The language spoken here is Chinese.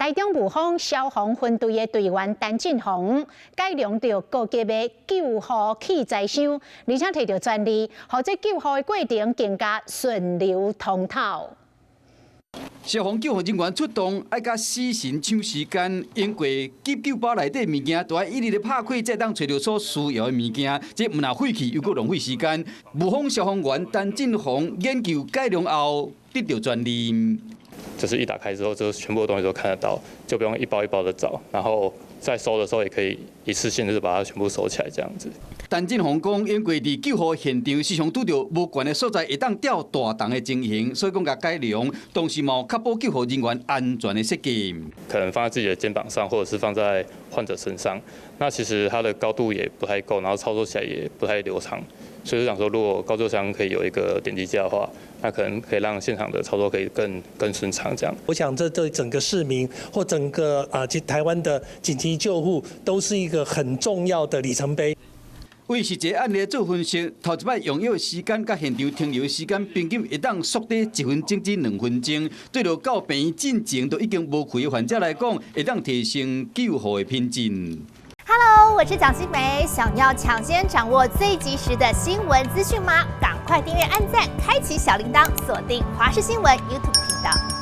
台中雾峰消防分队的队员陈进宏改良到高级的救护器材箱，而且摕到专利，让这救护的过程更加顺流通透。 消防救护人员出动，爱甲死神抢时间，用过急救包内底物件，都要一日的拍开，才当找到所需要的物件。这唔但费气，又搁浪费时间。雾峰消防员陈进宏研究改良后，得到专利。就是一打开之后，就全部的东西都看得到，就不用一包一包的找，然后在收的时候也可以一次性就是把它全部收起来这样子。 陈进宏讲，因为伫救护现场时常拄到无悬的所在，会当吊大重的情形，所以讲甲改良，同时嘛确保救护人员安全的设计。可能放在自己的肩膀上，或者是放在患者身上，那其实它的高度也不太够，然后操作起来也不太流畅。所以就想说，如果高救箱可以有一个点击架的话，那可能可以让现场的操作可以更顺畅。这样，我想这对整个市民或整个台湾的紧急救护都是一个很重要的里程碑。 为实际案例做分析，头一摆用药的时间甲现场停留的时间，平均会当缩短1分钟至2分钟。对着到病院进前都已经无开的患者来讲，会当提升救护的品质。Hello， 我是蒋欣梅。想要抢先掌握最及时的新闻资讯吗？赶快订阅、按赞、开启小铃铛，锁定华视新闻 YouTube 频道。